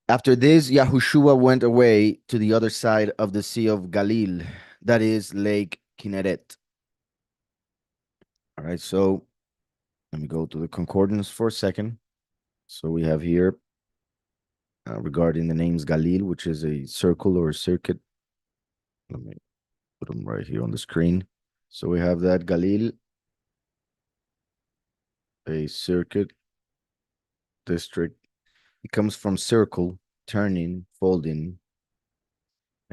After this, Yahushua went away to the other side of the Sea of Galil, that is Lake Kinneret. All right, so let me go to the concordance for a second. So we have here regarding the names Galil, which is a circle or a circuit. Let me put them right here on the screen. So we have that Galil, a circuit district. It comes from circle, turning, folding,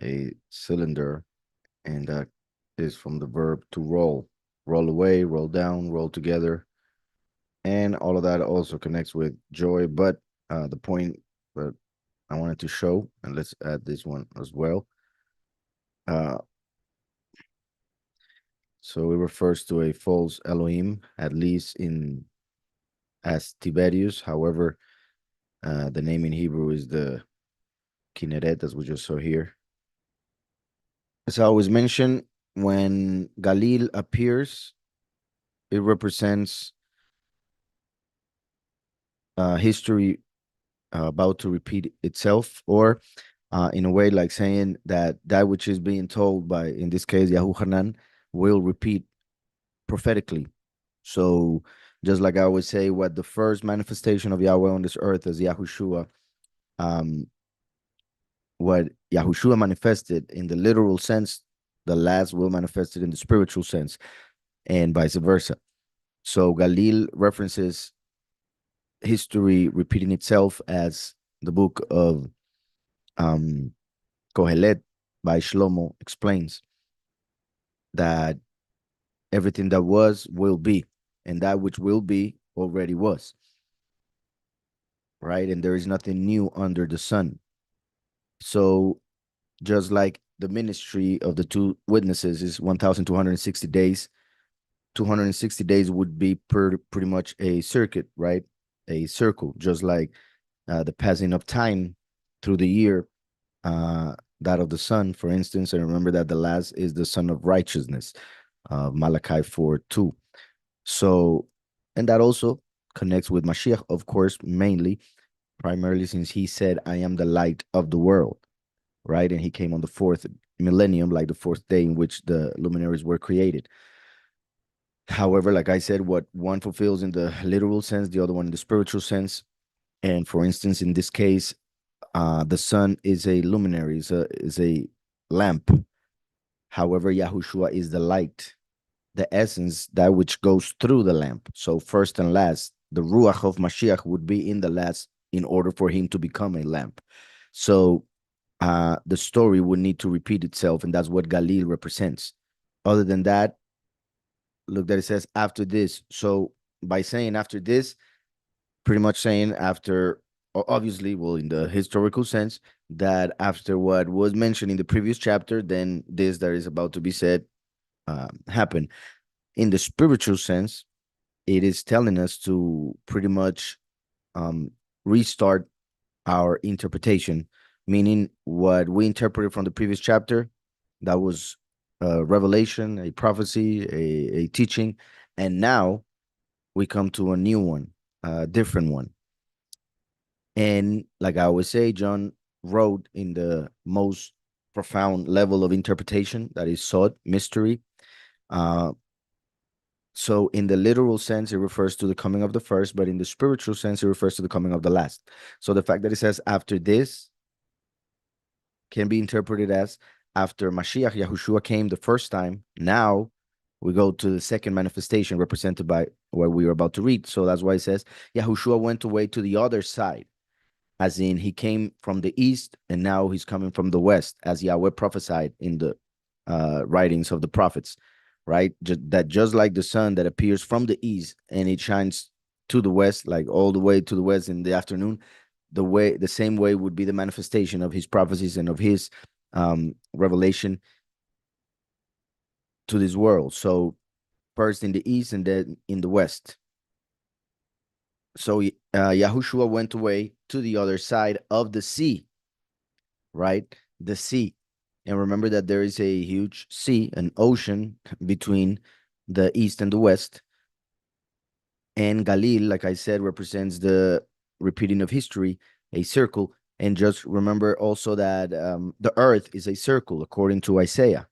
a cylinder, and that is from the verb to roll. Roll away, roll down, roll together. And all of that also connects with joy. But the point that I wanted to show, and let's add this one as well. Uh, so it refers to a false Elohim, at least in as Tiberius. However, the name in Hebrew is the Kinneret, as we just saw here. As I always mention, when Galil appears, it represents history about to repeat itself, or in a way like saying that that which is being told by, in this case, Yahuhanan, will repeat prophetically. So just like I always say, what the first manifestation of Yahweh on this earth is Yahushua, um, what Yahushua manifested in the literal sense, the last will manifest it in the spiritual sense, and vice versa. So Galil references history repeating itself, as the book of um, Kohelet by Shlomo explains that everything that was will be, and that which will be already was, right? And there is nothing new under the sun. So just like the ministry of the two witnesses is 1,260 days, 260 days would be pretty much a circuit, right? A circle, just like the passing of time through the year, that of the sun, for instance. And remember that the last is the son of righteousness, Malachi 4:2. So, and that also connects with Mashiach, of course, primarily since he said, I am the light of the world, right? And he came on the fourth millennium, like the fourth day in which the luminaries were created. However, like I said, what one fulfills in the literal sense, the other one in the spiritual sense. And for instance, in this case, the sun is a luminary, is a lamp. However, Yahushua is the light, the essence, that which goes through the lamp. So first and last, the Ruach of Mashiach would be in the last in order for him to become a lamp. So the story would need to repeat itself, and that's what Galil represents. Other than that, look that it says after this. So by saying after this, pretty much saying after, obviously, well, in the historical sense, that after what was mentioned in the previous chapter, then this that is about to be said happened. In the spiritual sense, it is telling us to pretty much um, restart our interpretation, meaning what we interpreted from the previous chapter, that was a revelation, a prophecy, a teaching, and now we come to a new one, a different one. And like I always say, John wrote in the most profound level of interpretation that is sought, mystery. Uh, so in the literal sense, it refers to the coming of the first, but in the spiritual sense, it refers to the coming of the last. So the fact that it says after this can be interpreted as after Mashiach, Yahushua came the first time. Now we go to the second manifestation represented by what we are about to read. So that's why it says Yahushua went away to the other side, as in he came from the east and now he's coming from the west, as Yahweh prophesied in the writings of the prophets, right? That just like the sun that appears from the east and it shines to the west, like all the way to the west in the afternoon, the same way would be the manifestation of his prophecies and of his revelation to this world. So first in the east and then in the west. So Yahushua went away to the other side of the sea, right? The sea. And remember that there is a huge sea, an ocean between the east and the west. And Galil, like I said, represents the repeating of history, a circle. And just remember also that the earth is a circle according to Isaiah.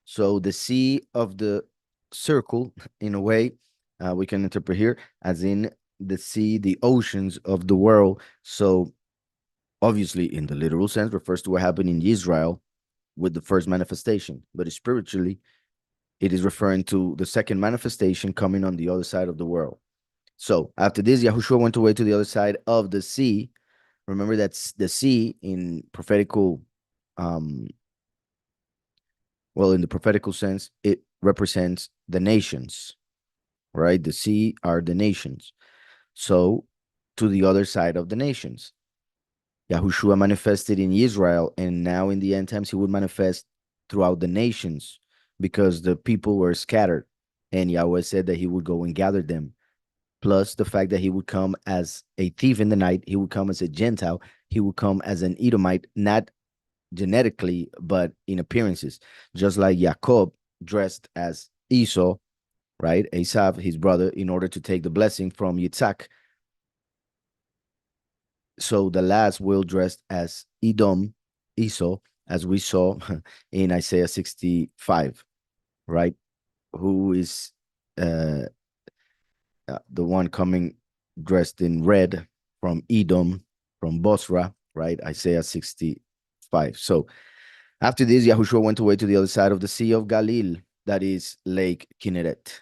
So the sea of the circle, in a way, we can interpret here as in the sea, the oceans of the world. So obviously, in the literal sense, refers to what happened in Israel with the first manifestation, but spiritually, it is referring to the second manifestation coming on the other side of the world. So after this, Yahushua went away to the other side of the sea. Remember that's the sea in prophetical, um, well, in the prophetical sense, it represents the nations, right? The sea are the nations. So to the other side of the nations. Yahushua manifested in Israel, and now in the end times, he would manifest throughout the nations because the people were scattered. And Yahweh said that he would go and gather them. Plus the fact that he would come as a thief in the night, he would come as a Gentile, he would come as an Edomite, not genetically, but in appearances. Just like Jacob dressed as Esau, right? Esav, his brother, in order to take the blessing from Yitzhak. So the last will dressed as Edom, Esau, as we saw in Isaiah 65, right? Who is uh, the one coming dressed in red from Edom, from Bosra, right? Isaiah 65. So after this, Yahushua went away to the other side of the Sea of Galil, that is Lake Kinneret.